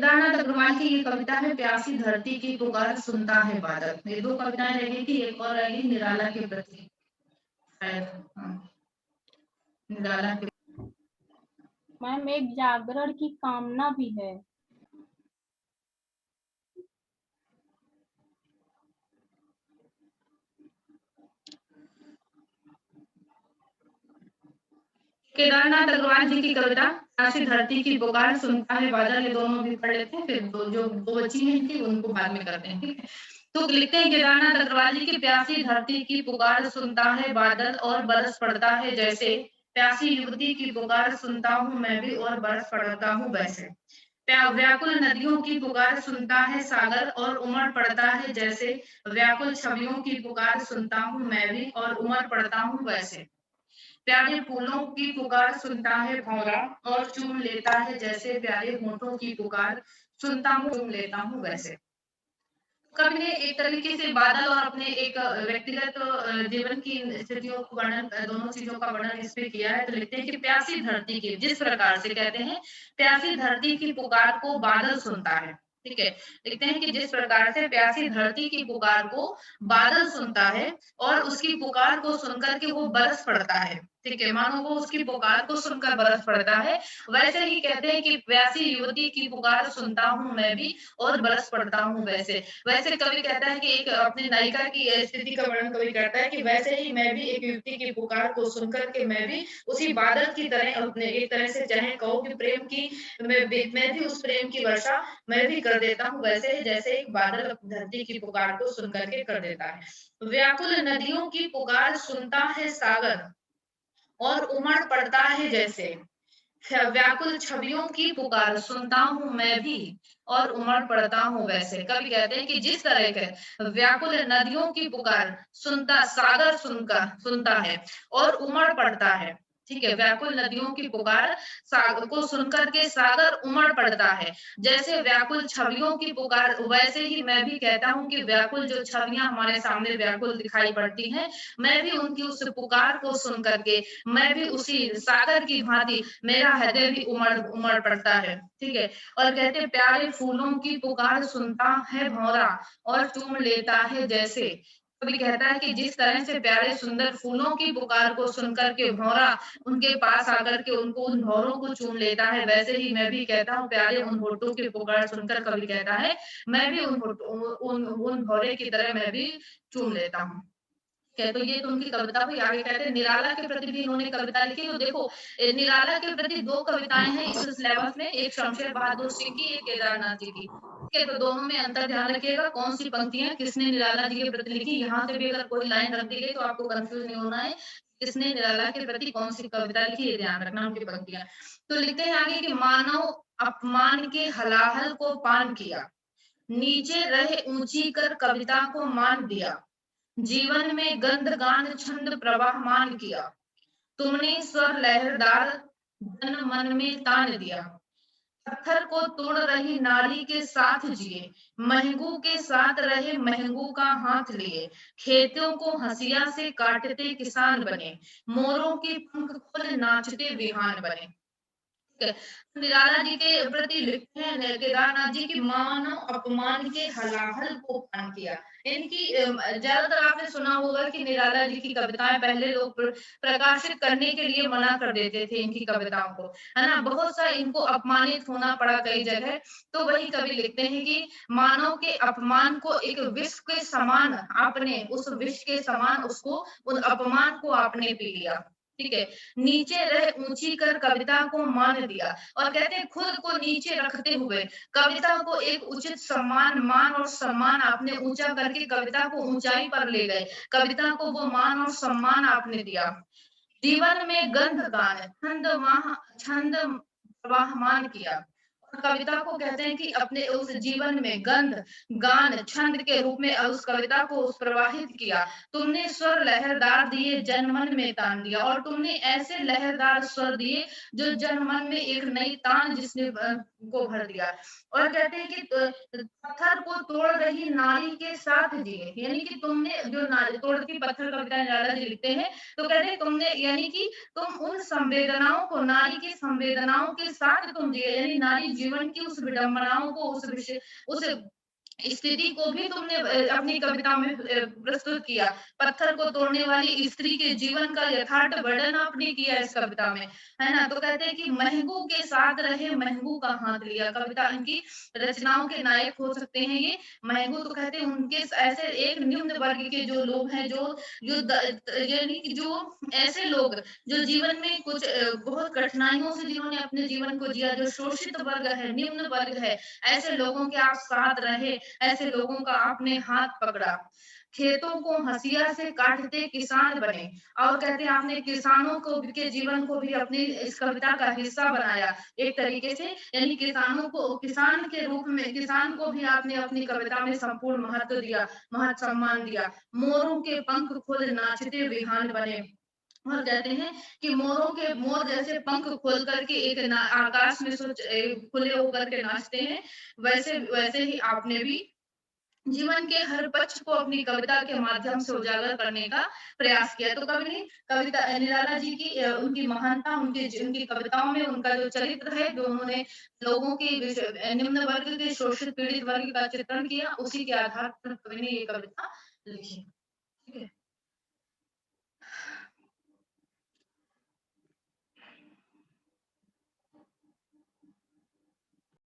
केदारनाथ अग्रवाल की ये कविता है, प्यासी धरती की पुकार सुनता है बादल। ये दो कविताएं रही थी, एक और रही निराला के प्रति, शायद। हाँ, निराला के मैम एक जागरण की कामना भी है। केदारनाथ अग्रवाल जी की कविता प्यासी धरती की पुकार सुनता है बादल, ये दोनों भी पढ़ लेते हैं, फिर जो दो बची हैं इनकी उनको बाद में करते हैं, ठीक है। तो लिखते हैं केदारनाथ अग्रवाल जी की प्यासी धरती की पुकार सुनता है बादल और बरस पड़ता है जैसे, प्यासी युवती की पुकार सुनता हूँ मैं भी और बरस पड़ता हूँ वैसे। व्याकुल नदियों की पुकार सुनता है सागर और उमड़ पड़ता है जैसे, व्याकुल छवियों की पुकार सुनता हूँ मैं भी और उमड़ पड़ता हूँ वैसे। प्यारे फूलों की पुकार सुनता है भौरा और चूम लेता है जैसे, प्यारे होठों की पुकार सुनता हूँ चूम लेता हूँ वैसे। कवि ने एक तरीके से बादल और अपने एक व्यक्तिगत जीवन की स्थितियों को वर्णन, दोनों चीजों का वर्णन इस पे किया है। तो लिखते हैं कि प्यासी धरती की, जिस प्रकार से कहते हैं, प्यासी धरती की पुकार को बादल सुनता है, ठीक है। लिखते हैं कि जिस प्रकार से प्यासी धरती की पुकार को बादल सुनता है और उसकी पुकार को सुनकर के वो बरस पड़ता है, ठीक है, मानो वो उसकी पुकार को सुनकर बरस पड़ता है। वैसे ही कहते हैं कि प्यासी युवती की पुकार सुनता हूँ मैं भी और बरस पड़ता हूँ वैसे। वैसे कवि कहता है कि एक अपनी नायिका की स्थिति का वर्णन कवि करता है कि वैसे ही मैं भी एक युवती की पुकार को सुनकर के मैं भी उसी बादल की तरह अपने एक तरह से चाहे कहो कि प्रेम की, मैं भी उस प्रेम की वर्षा मैं भी कर देता हूँ वैसे ही जैसे एक बादल धरती की पुकार को सुन करके कर देता है। व्याकुल नदियों की पुकार सुनता है सागर और उमड़ पड़ता है जैसे, व्याकुल छवियों की पुकार सुनता हूँ मैं भी और उमड़ पड़ता हूँ वैसे। कवि कहते हैं कि जिस तरह के व्याकुल नदियों की पुकार सुनता सागर सुनकर सुनता है और उमड़ पड़ता है, ठीक है, व्याकुल नदियों की पुकार सागर को सुनकर के सागर उमड़ पड़ता है, जैसे व्याकुल छवियों की पुकार वैसे ही मैं भी कहता हूँ कि व्याकुल जो छवियां हमारे सामने व्याकुल दिखाई पड़ती हैं, मैं भी उनकी उस पुकार को सुन करके मैं भी उसी सागर की भांति मेरा हृदय भी उमड़ उमड़ पड़ता है, ठीक है। और कहते प्यारे फूलों की पुकार सुनता है भौरा और चूम लेता है जैसे, कवि कहता है कि जिस तरह से प्यारे सुंदर फूलों की पुकार को सुनकर के भौरा उनके पास आकर के उनको उन भौरों को चूम लेता है, वैसे ही मैं भी कहता हूँ प्यारे उन होठों की पुकार सुनकर कवि कहता है मैं भी उन भौरे की तरह मैं भी चूम लेता हूँ। तो ये तो उनकी कविता हुई। आगे कहते हैं निराला के प्रति भी इन्होंने कविता लिखी। तो देखो निराला के प्रति दो कविताएं हैं इस सिलेबस में, एक शमशेर बहादुर सिंह की, एक केदारनाथ जी की, ठीक है। तो दोनों में अंतर ध्यान रखिएगा, कौन सी पंक्तियां किसने निराला जी के प्रति लिखी। यहाँ से भी अगर कोई लाइन रख दी गई तो आपको कंफ्यूज नहीं होना है किसने निराला के प्रति कौन सी कविता लिखी, ये ध्यान रखना उनकी पंक्तियां। तो लिखते हैं आगे कि मानव अपमान के हलाहल को पान किया, नीचे रहे ऊंची कर कविता को मान दिया, जीवन में गंध गान छंद प्रवाहमान किया, तुमने स्वर लहरदार जन मन में तान दिया, पत्थर को तोड़ रही नारी के साथ जिए, महंगू के साथ रहे महंगू का हाथ लिए, खेतों को हंसिया से काटते किसान बने, मोरों के पंख खोल नाचते विहान बने। निराला जी के प्रति लिखते हैं केदारनाथ जी की मानव अपमान के हलाहल को पान किया। इनकी ज्यादातर आपने सुना होगा कि निराला जी की कविताएं पहले लोग प्रकाशित करने के लिए मना कर देते थे इनकी कविताओं को, है ना, बहुत सा इनको अपमानित होना पड़ा कई जगह। तो वही कवि लिखते हैं कि मानव के अपमान को एक विष के समान आपने उस विष के समान उसको उन अपमान को आपने पी लिया, ठीक है, नीचे रह ऊंची कर कविता को मान दिया। और कहते हैं खुद को नीचे रखते हुए कविता को एक उचित सम्मान, मान और सम्मान आपने ऊंचा करके कविता को ऊंचाई पर ले गए, कविता को वो मान और सम्मान आपने दिया। जीवन में गंध गान छंद प्रवाहमान किया। और कविता को कहते हैं कि अपने उस जीवन में गंध गान छंद के रूप में उस कविता को उस प्रवाहित किया। तुमने स्वर लहरदार दिए जनमन में तान दिया, और तुमने ऐसे लहरदार स्वर दिए जो जनमन में एक नई तान जिसने को भर दिया। और कहते हैं कि पत्थर को तोड़ रही नारी के साथ जिए, यानी कि तुमने जो नारी तोड़ की पत्थर कविता लाला जी लिखते हैं, तो कहते हैं तुमने यानी कि तुम उन संवेदनाओं को नारी की संवेदनाओं के साथ तुम जिए, यानी नारी जीवन की उस विडंबनाओं को, उस स्थिति को भी तुमने अपनी कविता में प्रस्तुत किया। पत्थर को तोड़ने वाली स्त्री के जीवन का यथार्थ वर्णन आपने किया इस कविता में, है ना? तो कहते हैं कि महबूब के साथ रहे, महबूब का हाथ लिया। कविता इनकी रचनाओं के नायक हो सकते हैं ये। महबूब तो कहते हैं उनके ऐसे एक निम्न वर्ग के जो लोग हैं, जो जो यानी कि जो ऐसे लोग जो जीवन में कुछ बहुत कठिनाइयों से जिन्होंने अपने जीवन को जिया, जो शोषित वर्ग है, निम्न वर्ग है, ऐसे लोगों के आप साथ रहे, ऐसे लोगों का आपने हाथ पकड़ा। खेतों को हंसिया से काटते किसान बने, और कहते हैं आपने किसानों को के जीवन को भी अपनी इस कविता का हिस्सा बनाया एक तरीके से, यानी किसानों को किसान के रूप में किसान को भी आपने अपनी कविता में संपूर्ण महत्व दिया, महत्व सम्मान दिया। मोरों के पंख खुद नाचते बिहान बने, और कहते हैं कि मोर जैसे पंख खोल करके एक आकाश में खुले होकर के नाचते हैं, वैसे वैसे ही आपने भी जीवन के हर पक्ष को अपनी कविता के माध्यम से उजागर करने का प्रयास किया। तो कवि कविता निराला जी की उनकी महानता, उनकी कविताओं में उनका जो चरित्र है, जो उन्होंने लोगों के निम्न वर्ग के शोषित पीड़ित वर्ग का चित्रण किया, उसी के आधार पर कवि ने ये कविता लिखी। ठीक है।